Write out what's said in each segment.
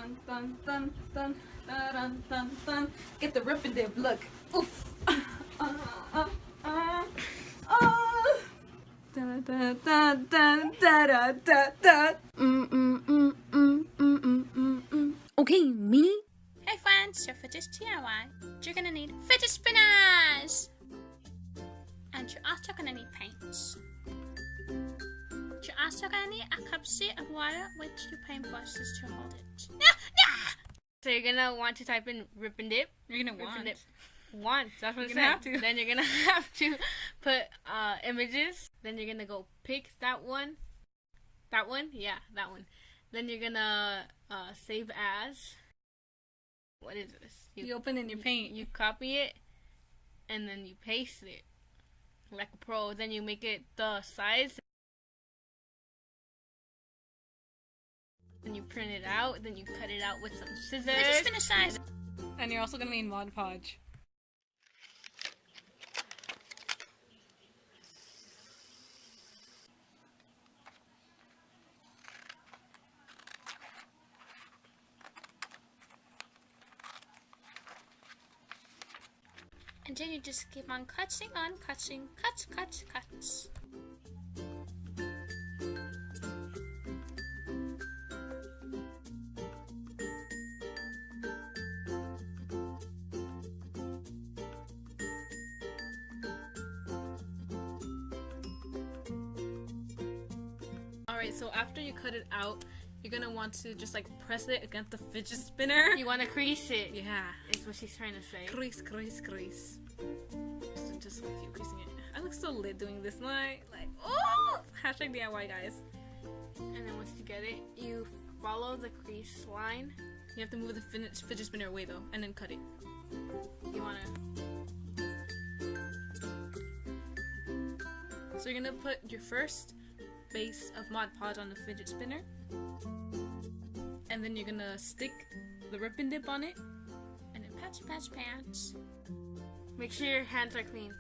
dun dun dun dun dun dun dun. Get the Ripndip look. Oof. Da da da da da da da. Okay, me. Hey friends, so for this DIY, you're gonna need fidget spinners! And you're also gonna need paints. You're also gonna need a cupful of water with two paint brushes to hold it. So you're gonna want to type in Ripndip. You're gonna want. Want, that's what You're it gonna said. have to. Then you're gonna have to put images. Then you're gonna go pick that one. That one? Yeah, that one. Then you're gonna save as. What is this? You open in your paint. You copy it, and then you paste it like a pro. Then you make it the size. Then you print it out. Then you cut it out with some scissors. Fidget spinner size. And you're also gonna need Mod Podge. And then you just keep on cutting, cuts. Alright, so after you cut it out, you're gonna want to just like press it against the fidget spinner. You want to crease it. Yeah. Is what she's trying to say. Crease. Just keep creasing it. I look so lit doing this night. Like, oh! Hashtag DIY, guys. And then once you get it, you follow the crease line. You have to move the fidget spinner away though, and then cut it. You want to... So you're gonna put your first base of Mod Podge on the fidget spinner. And then you're gonna stick the Ripndip on it. And then patch. Make sure your hands are clean.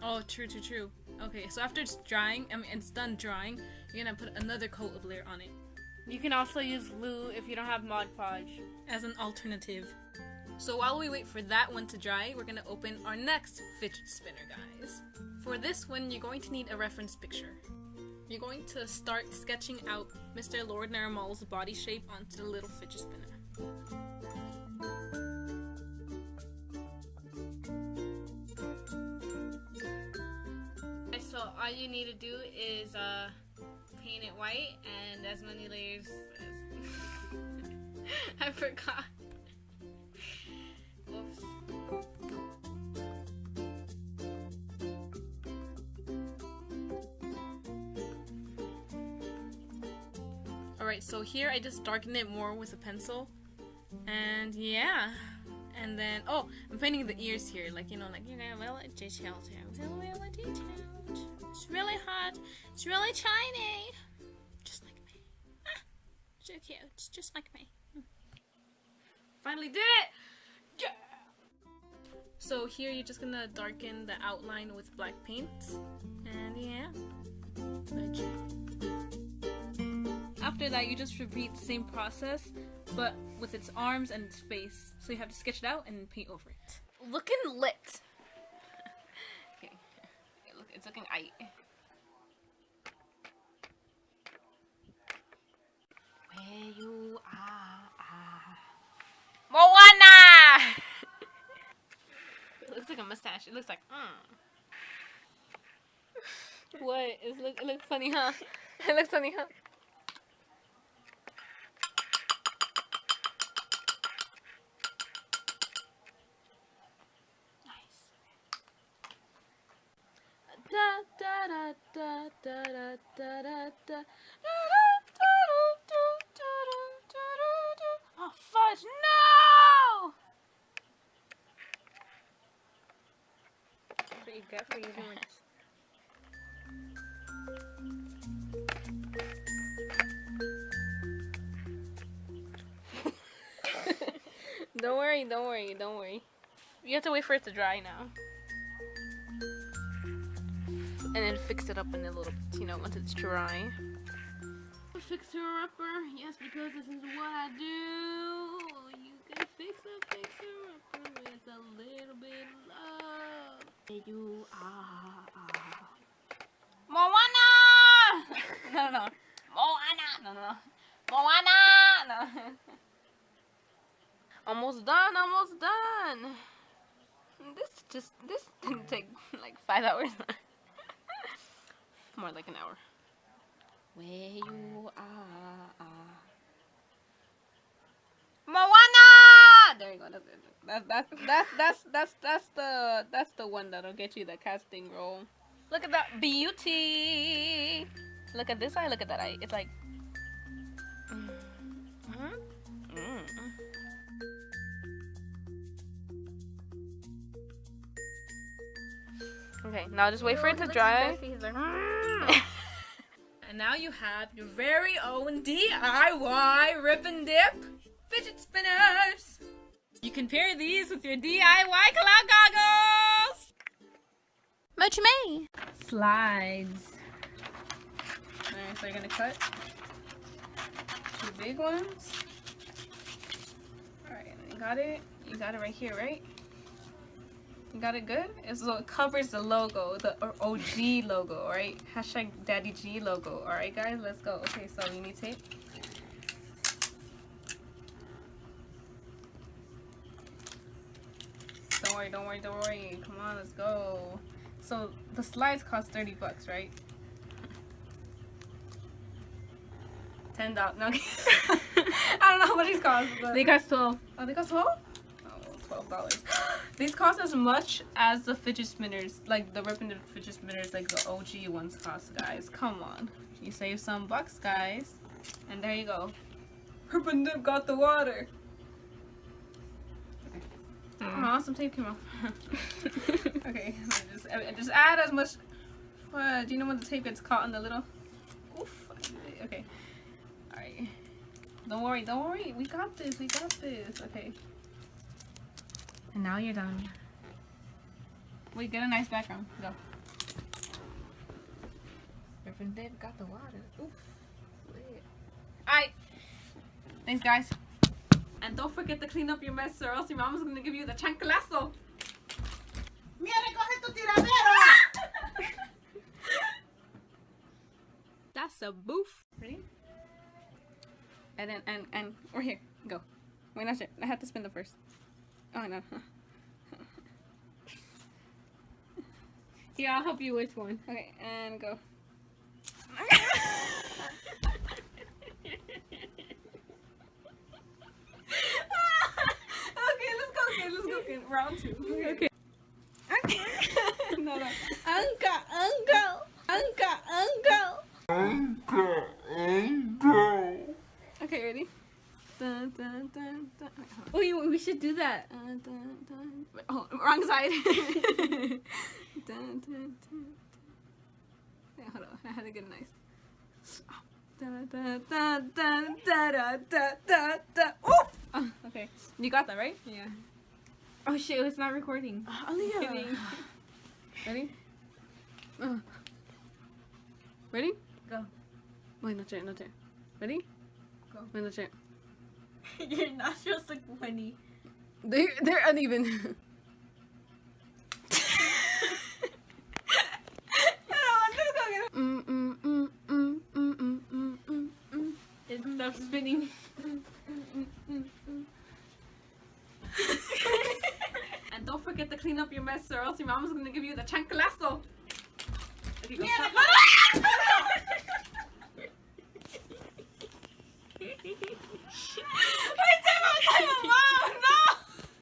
Oh, true. Okay, so after it's drying, it's done drying, you're gonna put another coat of layer on it. You can also use glue if you don't have Mod Podge. As an alternative. So while we wait for that one to dry, we're gonna open our next fidget spinner, guys. For this one, you're going to need a reference picture. You're going to start sketching out Mr. Lord Nermal's body shape onto the little fidget spinner. So all you need to do is paint it white and as many layers as... I forgot. Oops. Alright, so here I just darken it more with a pencil. And yeah. And then, oh, I'm painting the ears here. Like, you know, like, you know, really detailed here. Really detailed. It's really hot. It's really shiny. Just like me. Ah, so cute. It's just like me. Finally did it! Yeah! So here you're just gonna darken the outline with black paint. And yeah. After that, you just repeat the same process, but with its arms and its face. So you have to sketch it out and paint over it. Looking lit. Okay, look, it's looking aight. Where you are, Moana! It looks like a mustache. It looks like, What? It looks funny, huh? It looks funny, huh? Oh fudge, no! That's what you get for using this. Don't worry. You have to wait for it to dry now. And then fix it up in a little bit, you know, once it's dry. Fix her upper, yes, because this is what I do. You are. Moana! No, no. Moana! No, no. Moana! No. Almost done, almost done. This didn't take like 5 hours. More like an hour. Where you are. Moana! There you go. That's the one that'll get you the casting roll. Look at that beauty. Look at this eye. Look at that eye. It's like. Okay, now just wait for it to dry. And now you have your very own DIY Ripndip fidget spinners. You can pair these with your DIY cloud goggles. Moot me. Slides. Alright, so you're gonna cut 2 big ones. Alright, you got it. You got it right here, right? You got it good? So it covers the logo, the OG logo, alright? Hashtag Daddy G logo. Alright guys, let's go. Okay, so you need tape. Don't worry, don't worry, don't worry. Come on, let's go. So the slides cost $30, right? $10. No, I don't know how much these cost. But They cost 12. Oh, they cost 12? Oh, $12. These cost as much as the fidget spinners, like the Ripndip fidget spinners, like the OG ones cost, guys. Come on. You save some bucks, guys. And there you go. Ripndip got the water. Aw, some tape came off. Okay, just add as much. Do you know when the tape gets caught in the little? Oof. Okay. Alright. Don't worry, don't worry. We got this, we got this. Okay. And now you're done. Wait, get a nice background. Go. Ripndip got the water. Oof. Alright. Thanks, guys. And don't forget to clean up your mess or else your mama's gonna give you the chanclazo. Mira, recoge tu tiradero. That's a boof. Ready? And then, and we're here. Go. Wait, not yet. I have to spin the first. Oh, no. Here, I'll help you with one. Okay, and go. Let's go again. Round 2. Okay. No. Uncle. Okay, ready? Dun, dun, dun, dun. Wait, Oh, we should do that. dun, dun, dun. Oh, wrong side. Dun, dun, dun. Wait, hold on. I had to get nice. Dun, dun, dun, dun, dun, dun, dun, dun. Oof! Oh, okay. You got that, right? Yeah. Oh shit, it's not recording. Aaliyah. Ready? Ready? Go. Wait, not yet, not yet. Ready? Go. Wait, not yet. Your nostrils look funny. They're uneven. It stopped spinning. And don't forget to clean up your mess or else your mama's gonna give you the chanclazo. Okay, go. Mira, Stop. Wait, time out, Mom, no!